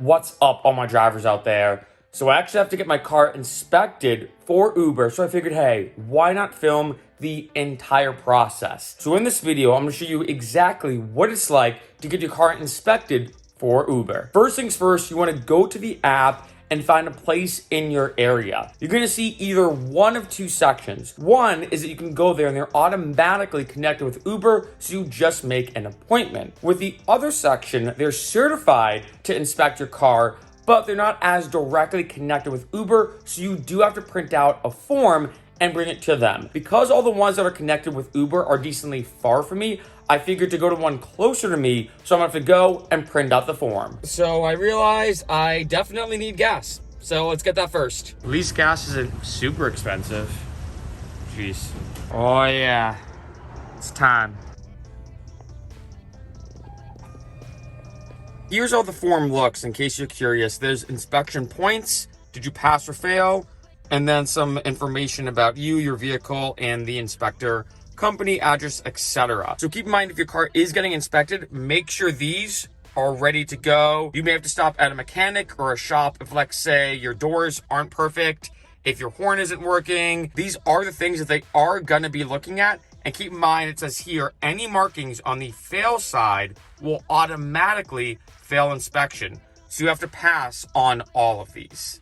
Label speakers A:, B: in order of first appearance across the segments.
A: What's up, all my drivers out there? So I actually have to get my car inspected for Uber, so I figured, hey, why not film the entire process? So in this video, I'm gonna show you exactly what it's like to get your car inspected for Uber. First things first, you wanna go to the app and find a place in your area. You're gonna see either one of two sections. One is that you can go there and they're automatically connected with Uber, so you just make an appointment. With the other section, they're certified to inspect your car, but they're not as directly connected with Uber, so you do have to print out a form and bring it to them. Because all the ones that are connected with Uber are decently far from me, I figured to go to one closer to me, so I'm gonna have to go and print out the form. So I realized I definitely need gas. So let's get that first. At least gas isn't super expensive. Jeez. Oh yeah, it's time. Here's how the form looks in case you're curious. There's inspection points, did you pass or fail, and then some information about you, your vehicle, and the inspector, company, address, etc. So keep in mind, if your car is getting inspected, make sure these are ready to go. You may have to stop at a mechanic or a shop if, let's say, your doors aren't perfect, if your horn isn't working. These are the things that they are gonna be looking at. And keep in mind, it says here, any markings on the fail side will automatically fail inspection. So you have to pass on all of these.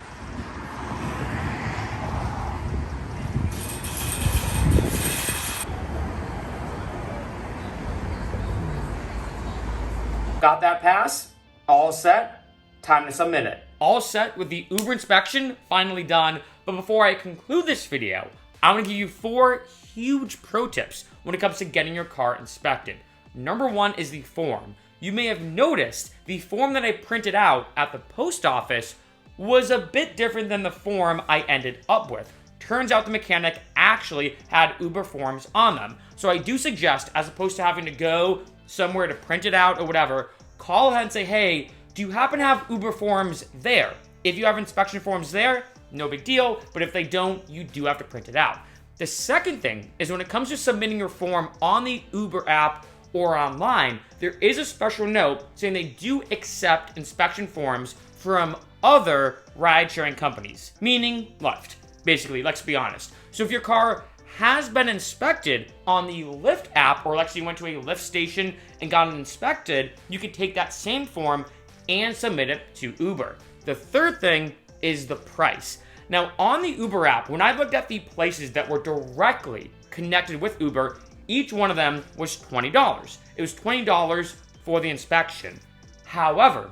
A: Got that pass? All set? Time to submit it. All set with the Uber inspection finally done. But before I conclude this video, I'm gonna give you 4 huge pro tips when it comes to getting your car inspected. Number 1 is the form. You may have noticed the form that I printed out at the post office was a bit different than the form I ended up with. Turns out the mechanic actually had Uber forms on them. So I do suggest, as opposed to having to go somewhere to print it out or whatever, call ahead and say, hey, do you happen to have Uber forms there? If you have inspection forms there, no big deal, but if they don't, you do have to print it out. The second thing is when it comes to submitting your form on the Uber app or online, there is a special note saying they do accept inspection forms from other ride-sharing companies, meaning Lyft. Basically, let's be honest. So if your car has been inspected on the Lyft app, or let's say you went to a Lyft station and got it inspected, you can take that same form and submit it to Uber. The third thing is the price. Now, on the Uber app, when I looked at the places that were directly connected with Uber, each one of them was $20. It was $20 for the inspection. However,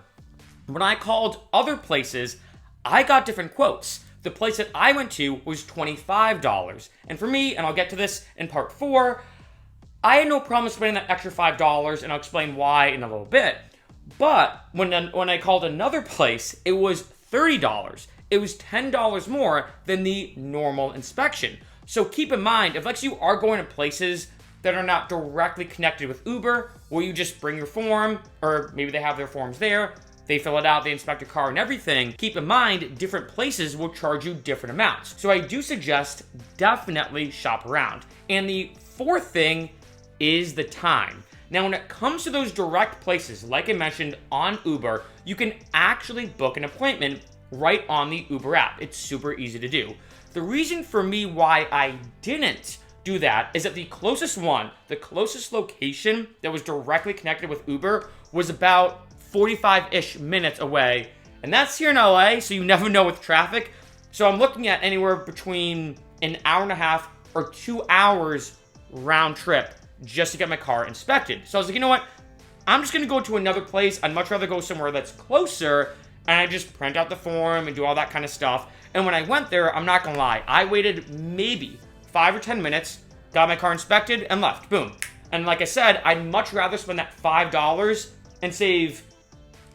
A: when I called other places, I got different quotes. The place that I went to was $25. And for me, and I'll get to this in part 4, I had no problem spending that extra $5, and I'll explain why in a little bit. But when I called another place, it was $30. It was $10 more than the normal inspection. So keep in mind, if like you are going to places that are not directly connected with Uber, where you just bring your form, or maybe they have their forms there, they fill it out, they inspect your car and everything, keep in mind, different places will charge you different amounts. So I do suggest definitely shop around. And the fourth thing is the time. Now, when it comes to those direct places, like I mentioned on Uber, you can actually book an appointment right on the Uber app. It's super easy to do. The reason for me why I didn't do that is that the closest one, the closest location that was directly connected with Uber was about 45-ish minutes away. And that's here in LA, so you never know with traffic. So I'm looking at anywhere between an hour and a half or 2 hours round trip just to get my car inspected. So I was like, you know what? I'm just gonna go to another place. I'd much rather go somewhere that's closer, and I just print out the form and do all that kind of stuff. And when I went there, I'm not gonna lie, I waited maybe 5 or 10 minutes, got my car inspected, and left. Boom. And like I said, I'd much rather spend that $5 and save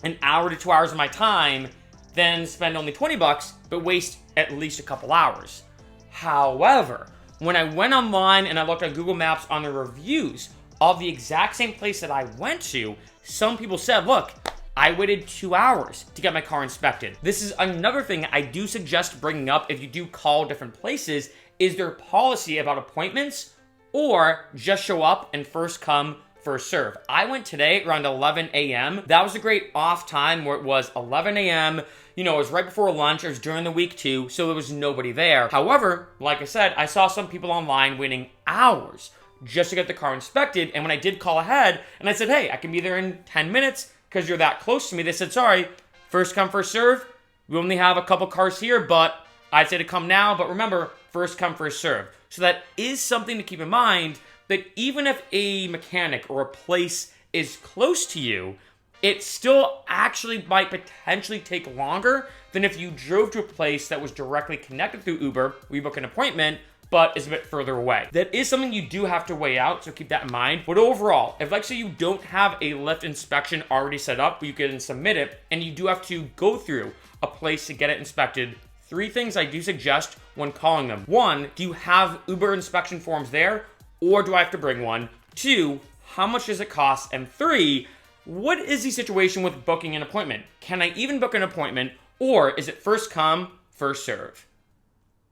A: an hour to 2 hours of my time than spend only $20, but waste at least a couple hours. However, when I went online and I looked at Google Maps on the reviews of the exact same place that I went to, some people said, look, I waited 2 hours to get my car inspected. This is another thing I do suggest bringing up if you do call different places, is their policy about appointments, or just show up and first come, first serve. I went today around 11 a.m. That was a great off time where it was 11 a.m. You know, it was right before lunch. It was during the week too, so there was nobody there. However, like I said, I saw some people online waiting hours just to get the car inspected. And when I did call ahead and I said, hey, I can be there in 10 minutes because you're that close to me, they said, sorry, first come, first serve. We only have a couple cars here, but I'd say to come now. But remember, first come, first serve. So that is something to keep in mind, that even if a mechanic or a place is close to you, it still actually might potentially take longer than if you drove to a place that was directly connected through Uber, we book an appointment, but is a bit further away. That is something you do have to weigh out, so keep that in mind. But overall, if like say you don't have a lift inspection already set up, you can submit it, and you do have to go through a place to get it inspected, 3 things I do suggest when calling them. 1, do you have Uber inspection forms there, or do I have to bring one? 2, how much does it cost? And 3, what is the situation with booking an appointment? Can I even book an appointment, or is it first come, first serve?